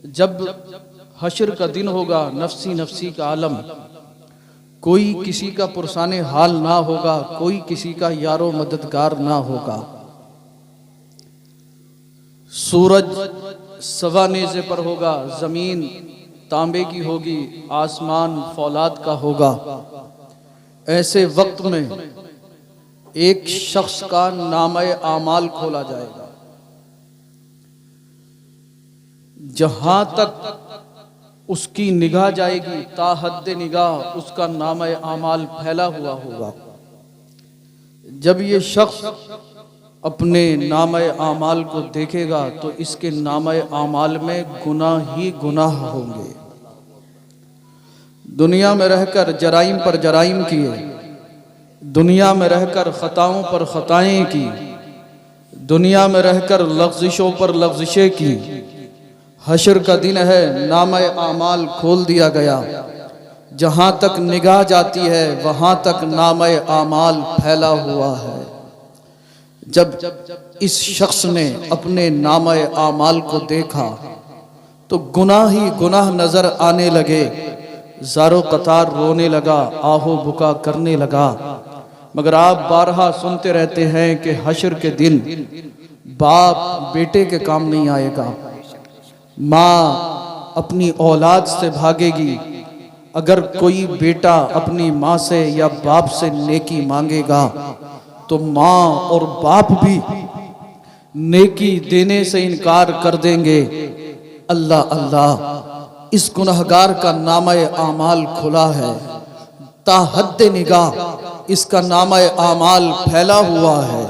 जब हश्र का दिन होगा, नफसी नफसी का आलम, कोई किसी का पुरसाने हाल ना होगा, कोई किसी का यारो मददगार ना होगा। सूरज सवा नेज़े पर होगा, जमीन तांबे की होगी, आसमान फौलाद का होगा। ऐसे वक्त में एक शख्स का नामे आमाल खोला जाएगा। जहां तक उसकी निगाह जाएगी, ताहद्दे निगाह उसका नामे आमाल फैला हुआ होगा। जब ये शख्स अपने नामे आमाल को देखेगा तो इसके नामे आमाल में गुनाह ही गुनाह होंगे। दुनिया में रहकर जराइम पर जराइम किए, दुनिया में रहकर खताओं पर खताएं की, दुनिया में रहकर लग़्ज़िशों पर लग़्ज़िशें की। हश्र का दिन है, नामे आमाल खोल दिया गया। जहां तक निगाह जाती है वहां तक नामे आमाल फैला हुआ है। जब इस शख्स ने अपने नामे आमाल को देखा तो गुनाह ही गुनाह नजर आने लगे। ज़ारो कतार रोने लगा, आहो बुका करने लगा। मगर आप बारहा सुनते रहते हैं कि हश्र के दिन बाप बेटे के काम नहीं आएगा, माँ अपनी औलाद से भागेगी। अगर कोई बेटा अपनी माँ से या बाप से नेकी मांगेगा तो माँ और बाप भी नेकी देने से इनकार कर देंगे। अल्लाह अल्लाह, इस गुनहगार का नामे आमाल खुला है, ताहद्दे निगाह इसका नामे आमाल फैला हुआ है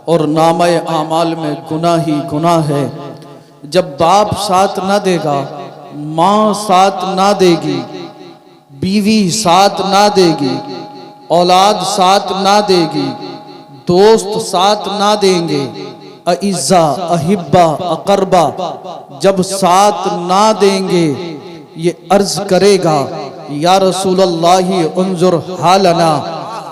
और नामे आमाल में गुनाह ही गुनाह है। जब बाप साथ ना देगा, माँ साथ ना देगी, बीवी साथ ना देगी, औलाद साथ ना देगी, दोस्त साथ ना देंगे, अइज़्ज़ा अहिब्बा अकरबा जब साथ ना देंगे, ये अर्ज करेगा या रसूलल्लाहि उन्जुर हालना,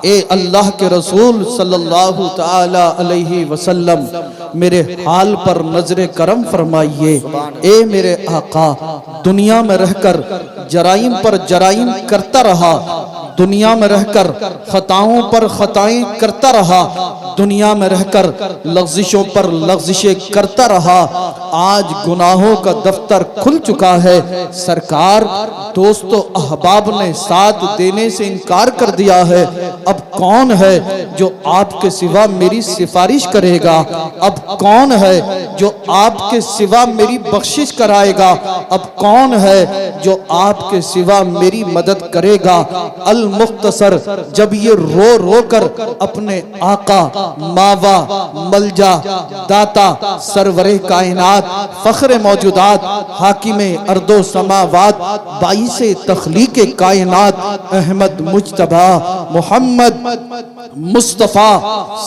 ए अल्लाह के रसूल सल्लल्लाहु ताला अलैहि वसल्लम मेरे हाल पर नजरे करम फरमाइए। ए मेरे आका, दुनिया में रहकर जराइम पर जराइम करता रहा, दुनिया में रहकर खताओं पर खताएं करता रहा, दुनिया में रहकर लग़्ज़िशों पर लग़्ज़िशें करता रहा। आज गुनाहों का दफ्तर खुल चुका है। सरकार, दोस्तों अहबाब ने साथ देने से इनकार कर दिया है। अब कौन है जो आपके सिवा मेरी सिफारिश करेगा? अब कौन है जो आपके सिवा मेरी बख्शिश कराएगा? अब कौन है जो आपके सिवा मेरी मदद करेगा? अल मुख्तसर जब ये रो रो कर अपने आका, मावा, मलजा, दाता, सरवरे कायनात, फख्रे मौजूदात, हाकिमे अर्दो समावात, बाइसे तख्लीके कायनात, अहमद मुज्तबा मोहम्मद मुस्तफ़ा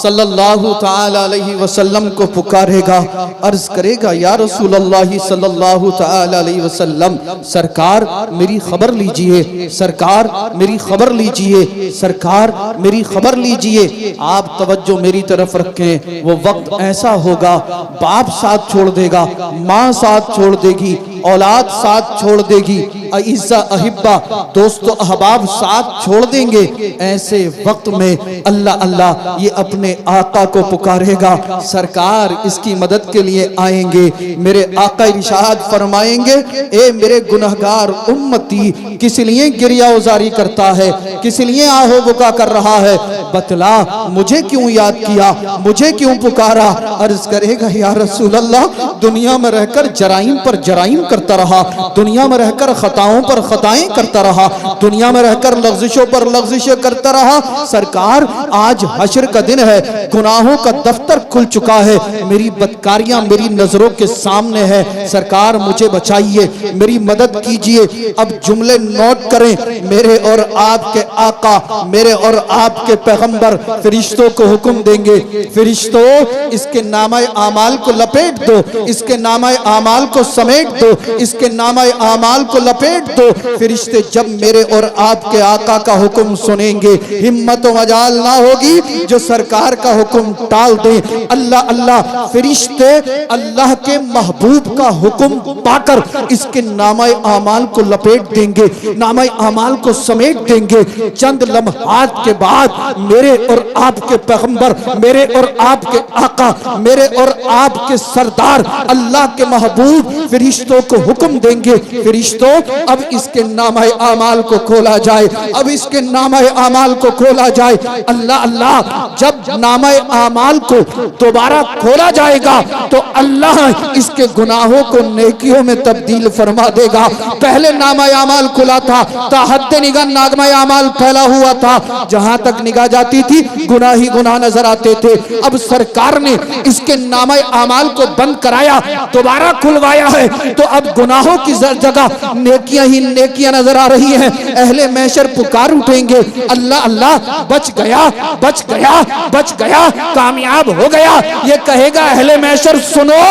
सल्लल्लाहु ताला अलैहि वसल्लम को पुकारेगा, अर्ज करेगा या रसूल अल्लाह सल्लल्लाहु ताला अलैहि वसल्लम, सरकार मेरी खबर लीजिए, सरकार मेरी खबर लीजिए, सरकार मेरी खबर लीजिए। आप तवज्जो मेरी तरफ रखें। वो वक्त ऐसा होगा, बाप साथ छोड़ देगा, माँ साथ छोड़ देगी, औलाद साथ छोड़ देगी, अइज़्ज़ा अहिब्बा दोस्तों अहबाब साथ छोड़ देंगे। ऐसे वक्त में अल्लाह अल्लाह ये अपने आका को पुकारेगा, सरकार इसकी मदद के लिए आएंगे। मेरे आका इरशाद फरमाएंगे, ए मेरे गुनहगार उम्मती, किस लिए गिरिया उजारी करता है, किस लिए आहो बुका कर रहा है? बतला, मुझे क्यों याद किया, मुझे क्यों पुकारा? अर्ज करेगा या रसूल अल्लाह, दुनिया में रहकर जराइम पर जराइम करता रहा, दुनिया में रहकर खताओं पर खताएं करता रहा, दुनिया में रहकर लग़्ज़िशों पर लग़्ज़िशें करता रहा। सरकार, आज हश्र का दिन है, गुनाहों का दफ्तर खुल चुका है, मेरी बदकारियां मेरी नजरों के सामने है। सरकार मुझे बचाइए, मेरी मदद कीजिए। अब जुमले नोट करें। मेरे और आपके आका, मेरे और आपके पैगंबर फरिश्तों को हुक्म देंगे, फरिश्तों इसके नामे आमाल को लपेट दो, इसके नामे आमाल को समेट दो, इसके नामे आमाल को लपेट लपेट दो। फरिश्ते जब मेरे और आपके आका का हुक्म सुनेंगे, हिम्मत व मजाल ना होगी जो सरकार का हुक्म टाल दे। अल्लाह अल्लाह, फरिश्ते अल्लाह के महबूब का हुक्म पाकर इसके नामाए आमाल को लपेट देंगे, नामाए आमाल को समेट देंगे। चंद लम्हात के बाद मेरे और आपके पैगंबर, मेरे और आपके आका, मेरे और आपके सरदार अल्लाह के महबूब फरिश्तों को हुक्म देंगे, फरिश्तों अब इसके नामाए आमाल को खोला जाए, अब इसके नामाए आमाल को खोला जाए। अल्लाह अल्लाह, जब नामाए आमाल को दोबारा खोला जाएगा तो अल्लाह इसके गुनाहों को नेकियों में तब्दील फरमा देगा। पहले नामाए आमाल खुला था, ताहद्दे निगाह नामाए आमाल फैला हुआ था, जहां तक निगाह जाती थी गुनाह ही गुनाह नजर आते थे। अब सरकार ने इसके नामाए आमाल को बंद कराया, दोबारा खुलवाया है, तो अब गुनाहों की जगह नेकियां ही नेकियां नजर आ रही हैं। अहले महशर पुकार उठेंगे, अल्लाह अल्लाह, बच गया, बच गया, बच गया, कामयाब हो गया। ये कहेगा अहले महशर, सुनो,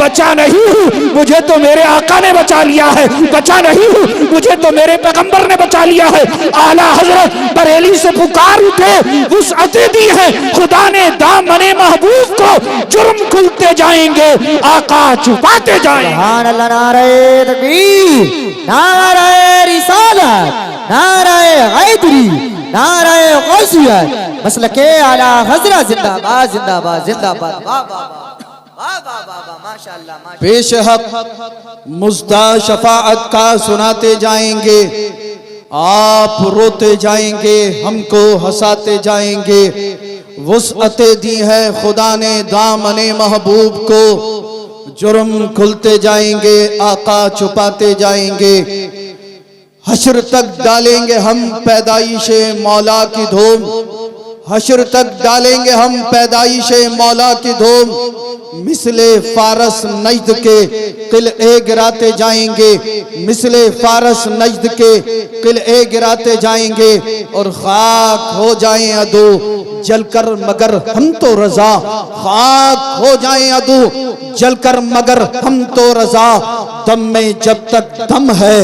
बचा नहीं हूं, मुझे तो मेरे आका ने बचा लिया है, बचा नहीं हूं, मुझे तो मेरे पैगंबर ने बचा लिया है। आला हजरत बरेली से पुकार उठे, वुसअतें दी है खुदा ने दामने महबूब को, जुर्म खुलते जाएंगे, आका छुपाते जाएंगे। सुभान अल्लाह, नारे तकबीर, नारे रिसालत, नारे हैदरी, नारे गौसियत, मसलके आला हजरत जिंदाबाद जिंदाबाद जिंदाबाद। वाह वाह वाह वाह वाह वाह, माशाअल्लाह माशाअल्लाह। बेशक मुज़्दा शफाअत का सुनाते जाएंगे, आप रोते जाएंगे, हमको हंसाते जाएंगे। वुसअतें दी है खुदा ने दामने महबूब को, जुर्म खुलते जाएंगे, आका छुपाते जाएंगे। हश्र तक डालेंगे हम पैदाइशे मौला की धूम, हश्र तक डालेंगे हम पैदाइशे मौला की धूम। मिसले फारस नजद के किले गिराते जाएंगे, मिसले फारस नजद के किले गिराते जाएंगे। और खाक हो जाएं अदू जलकर मगर हम तो रजा, खाक हो जाएं अदू जलकर मगर हम तो रजा। दम में जब तक दम है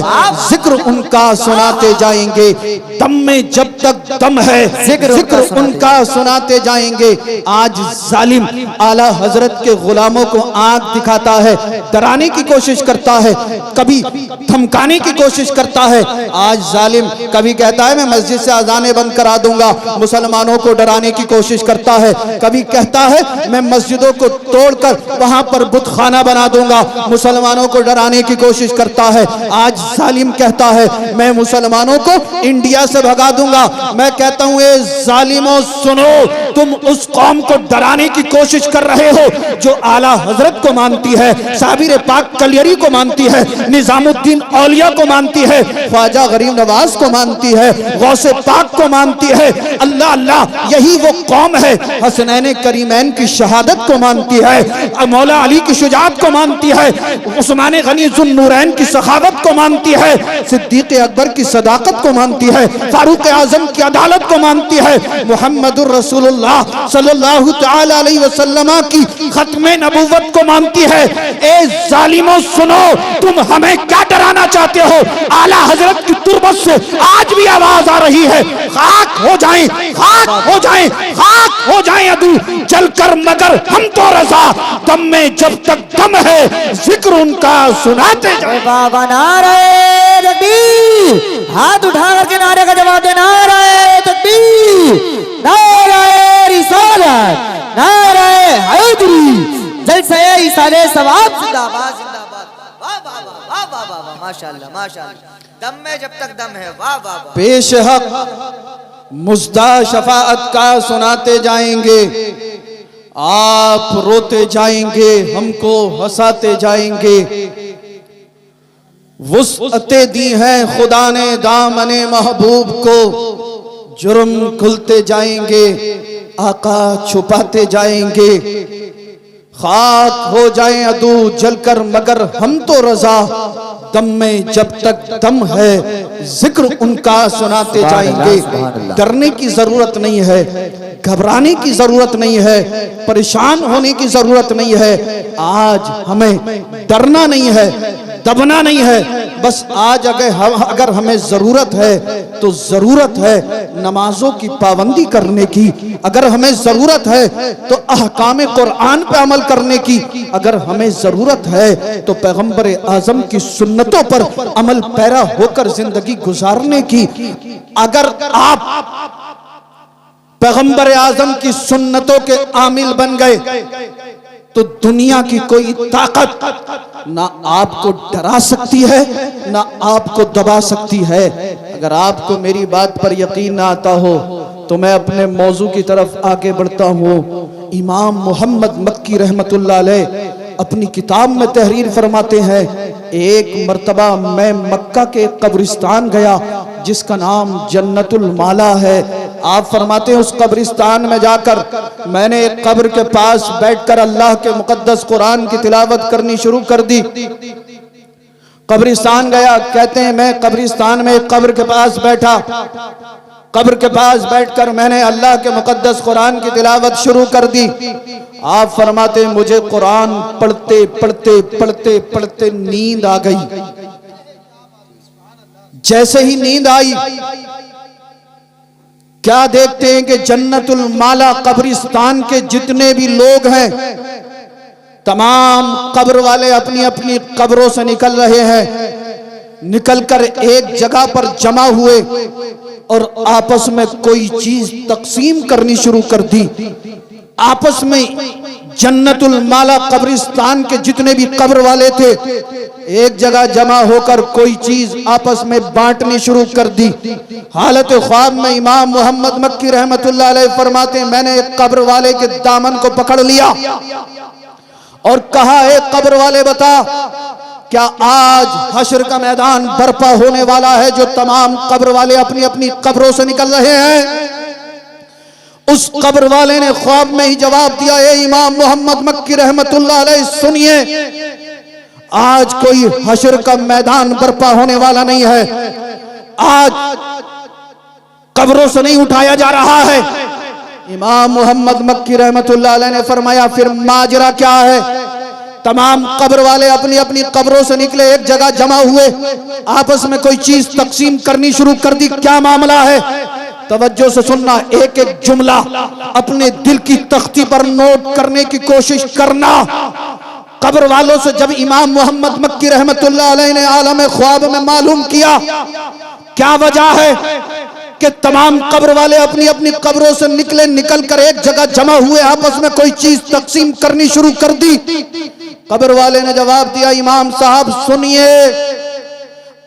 जिक्र उनका सुनाते जाएंगे, दम में जब तक दम है जिक्र उनका सुनाते जाएंगे। आज जालिम आला हजरत के गुलामों को आंख दिखाता है, डराने की कोशिश करता है, कभी धमकाने की कोशिश करता है। आज जालिम कभी कहता है मैं मस्जिद से अजानें बंद करा दूंगा, मुसलमानों को डराने की कोशिश करता है। कभी कहता है मैं मस्जिदों को तोड़कर वहां पर बुतखाना बना दूंगा, मुसलमानों को डराने की कोशिश करता है। आज जालिम कहता है मैं मुसलमानों को इंडिया से भगा दूंगा। मैं कहता हूं ए जालिमों सुनो, तुम उस कौम को डराने की कोशिश कर रहे हो जो आला हजरत को मानती है, साबिर पाक कलियरी को मानती है, निजामुद्दीन औलिया को मानती है, ख्वाजा गरीब नवाज को मानती है, गौसे पाक को मानती है। अल्लाह अल्लाह, यही वो कौम है हसनैन करीमैन की शहादत को मानती है, मौला अली की शुजाअत को मानती है, उस्मान गनी ज़ुन्नूरैन की सखावत को मानती है, सिद्दीक़ अकबर की सदाकत को मानती है, फारूक आजम की अदालत को मानती है, मुहम्मदुर रसूलुल्लाह सल्लल्लाहु तआला अलैहि वसल्लम की खत्मे नबूवत को मानती है। ए जालिमों सुनो, तुम हमें क्या डराना चाहते हो? आला हजरत की तुरबत से आज भी आवाज आ रही है, खाक हो जाएं, खाक हो जाएं, खाक हो जाएं अदू जलकर मगर हम तो रजा। दम में जब तक दम है जिक्र उनका सुनाते जाए। बाबा नारे तकबीर, हाथ उठा करके नारे का जवाब दे, नारे तकबीर, नारे रिसालत, नारे हैदरी, जलसे इसाले सवाब जिंदाबाद जिंदाबाद। वाह वाह वाह वाह वाह वाह, माशाअल्लाह माशाअल्लाह। दम में जब तक दम है, वाह वाह वाह। पेश हक मुज़्दा शफाअत का सुनाते जाएंगे, आप रोते जाएंगे, हमको हंसाते जाएंगे। वुसअतें दी हैं खुदा ने दामने महबूब को, जुर्म खुलते जाएंगे, आका छुपाते जाएंगे। खाक हो जाएं अदू जलकर मगर हम तो रजा। दम में जब तक दम है जिक्र उनका सुनाते जाएंगे। डरने की जरूरत नहीं है, घबराने की जरूरत नहीं है, परेशान होने की जरूरत नहीं है। आज हमें डरना नहीं है, दबना नहीं है। बस आज अगर हमें जरूरत है तो जरूरत है नमाजों की पाबंदी करने की, अगर हमें जरूरत है तो अहकाम कुरान पे अमल करने की, अगर हमें जरूरत है तो पैगंबर आजम की सुन्नतों पर अमल पैरा होकर जिंदगी गुजारने की। अगर आप पैगंबर आजम की सुन्नतों के आमिल बन गए तो दुनिया की कोई ताकत ना आपको डरा सकती है ना आपको दबा सकती है। अगर आपको मेरी बात पर यकीन ना आता हो तो मैं अपने मौजू की तरफ आगे बढ़ता हूँ। इमाम मोहम्मद मक्की रहमतुल्लाह अलैह अपनी किताब में तहरीर फरमाते हैं, एक मर्तबा मैं मक्का के कब्रिस्तान गया जिसका नाम जन्नतुल माला है। आप फरमाते हैं उस कब्रिस्तान में जाकर मैंने एक कब्र के पास बैठकर अल्लाह के मुकद्दस कुरान की तिलावत करनी शुरू कर दी। कब्रिस्तान गया, कहते हैं मैं कब्रिस्तान में एक कब्र के पास बैठा, कब्र के पास बैठकर मैंने अल्लाह के मुकद्दस कुरान की तिलावत शुरू कर दी। आप फरमाते हैं मुझे कुरान पढ़ते पढ़ते पढ़ते पढ़ते नींद आ गई। जैसे ही नींद आई क्या देखते हैं कि जन्नतुल माला कब्रिस्तान के जितने भी लोग हैं तमाम कब्र वाले अपनी अपनी कब्रों से निकल रहे हैं, निकलकर एक जगह पर जमा हुए और आपस में कोई चीज तकसीम करनी शुरू कर दी। आपस में जन्नतुल माला कब्रिस्तान के जितने भी कब्र वाले थे एक जगह जमा होकर कोई चीज आपस में बांटनी शुरू कर दी। हालत ख्वाब में इमाम मोहम्मद मक्की रहमतुल्लाह अलैह फरमाते हैं मैंने एक कब्र वाले के दामन को पकड़ लिया और कहा, एक कब्र वाले बता क्या आज हश्र का मैदान बर्पा होने वाला है जो तमाम कब्र वाले अपनी अपनी कब्रों से निकल रहे हैं? उस कब्र वाले ने ख्वाब में ही जवाब दिया, ए इमाम मोहम्मद मक्की रहमतुल्लाह अलैह सुनिए, आज कोई हश्र का मैदान बर्पा होने वाला नहीं है, आज कब्रों से नहीं उठाया जा रहा है। इमाम मोहम्मद मक्की रहमतुल्लाह अलैह ने फरमाया फिर माजरा क्या है? तमाम कब्र वाले अपनी अपनी कब्रों से निकले, एक जगह जमा हुए, आपस में कोई चीज तकसीम करनी शुरू कर दी। क्या मामला है? तवज्जो से सुनना, एक एक जुमला अपने दिल की तख्ती पर नोट करने की कोशिश करना। कब्र वालों से जब इमाम मोहम्मद मक्की रहमतुल्लाह अलैह ने आलम ख्वाब में मालूम किया क्या वजह है कि तमाम कब्र वाले अपनी अपनी कब्रों से निकले, निकल कर एक जगह जमा हुए, आपस में कोई चीज तकसीम करनी शुरू कर दी। कब्र वाले ने जवाब दिया, इमाम साहब सुनिए,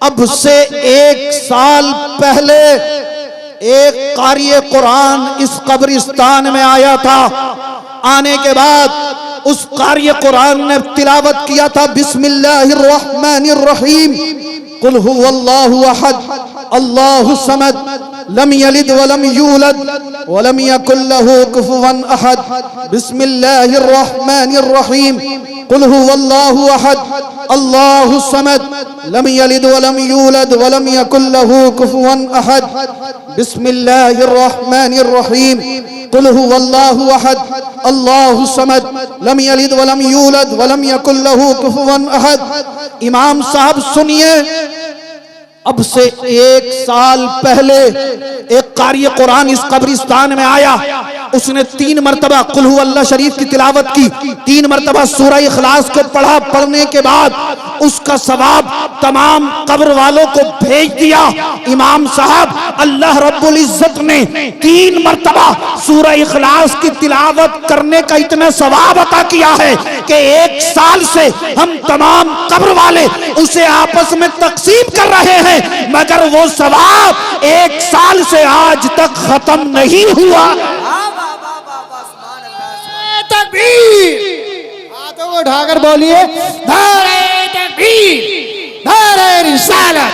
अब से 1 साल पहले एक कारिए कुरान इस कब्रिस्तान में आया था। आने के बाद उस कारिए कुरान ने तिलावत किया था बिस्मिल्लाहिर रहमानिर रहीम, कुल हुवल्लाहु अहद अल्लाहु समद लम यलिद वलम यूलद वलम यकुल लहू कुफुवन अहद, बिस्मिल्लाहिर रहमानिर रहीम, कुल हुवल्लाहु अहद अल्लाहु समद लम यलिद वलम यूलद वलम यकुल लहू कुफुवन अहद, बिस्मिल्लाहिर रहमानिर रहीम, कुल हुवल्लाहु अहद अल्लाहु समद लम यलिद वलम यूलद वलम यकुल लहू कुफुवन अहद। इमाम साहब सुनिए, अब से 1 साल पहले एक कारिए कुरान इस कब्रिस्तान में आया, उसने 3 मरतबा कुल हु अल्लाह शरीफ की तिलावत की, 3 मरतबा सूरह इखलास को पढ़ा। पढ़ने के बाद उसका सवाब तमाम कब्र वालों को भेज दिया। इमाम साहब अल्लाह रब्बुल इज्जत ने 3 मरतबा सूरह इखलास की तिलावत करने का इतना सवाब अता किया है कि 1 साल से हम तमाम कब्र वाले उसे आपस में तकसीम कर रहे हैं, मगर वो सवाब 1 साल से आज तक खत्म नहीं हुआ। हाथों को उठाकर बोलिए, नारे तकबीर, नारे रिसालत,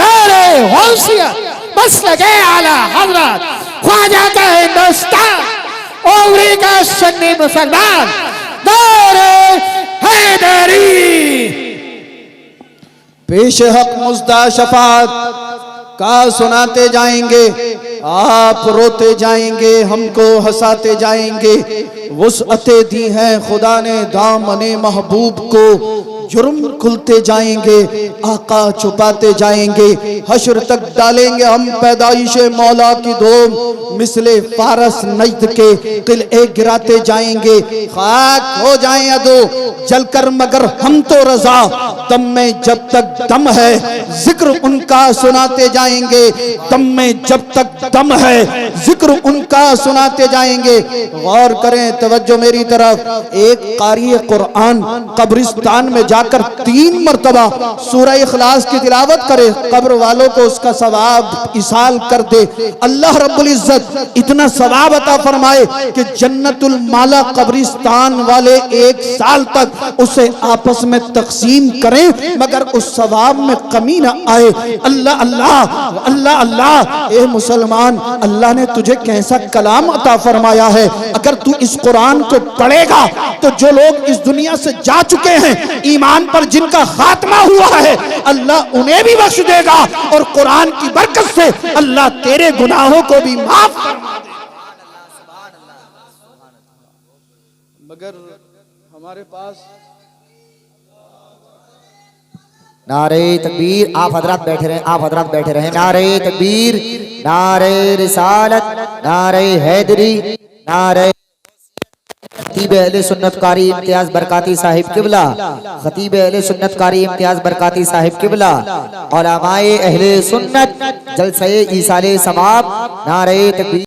नारे गौसियत, मसलके आला हजरत ख्वाजा का हिंदुस्तान, उम्री का सुन्नी मुसलमान, नारे हैदरी। पेश हक मुज्दा शफात का सुनाते जाएंगे, आप रोते जाएंगे, हमको हंसाते जाएंगे। वुसअते दी है खुदा ने दामने महबूब को, जुर्म खुलते जाएंगे, आका छुपाते जाएंगे, हश्र तक डालेंगे हम पैदाइश मौला की धूम, मिसले फारस नजद के किले गिराते जाएंगे, खाक हो जाएं अदो जलकर मगर हम तो रजा, दम में जब तक दम है जिक्र उनका सुनाते जाएंगे, दम में जब तक दम है जिक्र उनका सुनाते जाएंगे। गौर करें, तवज्जो मेरी तरफ, एक कारी कुरान कब्रिस्तान में जाकर 3 मरतबा सूरह इखलास की तिलावत करे, कब्र वालों को उसका सवाब इसाल कर दे। अल्लाह रब्बुल इज्जत इतना सवाब अता फरमाए कि जन्नतुल माला कब्रिस्तान वाले 1 साल तक उसे आपस में तकसीम करें मगर उस सवाब में कमी ना आए। अल्लाह अल्लाह अल्लाह अल्लाह, ए मुसलमान, अल्लाह ने तुझे कैसा कलाम अता फरमाया है। अगर तू इस कुरान को पढ़ेगा तो जो लोग इस दुनिया से जा चुके हैं, ईमान पर जिनका खात्मा हुआ है, अल्लाह उन्हें भी बख्श देगा और कुरान की बरकत से अल्लाह तेरे गुनाहों को भी माफ फरमा देगा। मगर हमारे पास नारे तकबीर, आप हजरात बैठे रहे, आप हजरात बैठे रहे। नारे तकबीर, नारे रिसालत, नारे हैदरी, नारे खतीब अहले सुन्नत कारी इम्तियाज बरकाती साहिब किबला, खतीब अहले सुन्नत कारी इम्तियाज बरकाती साहिब किबला, उलमाए अहले सुन्नत जलसे ईसाले समाब। नारे तकबीर।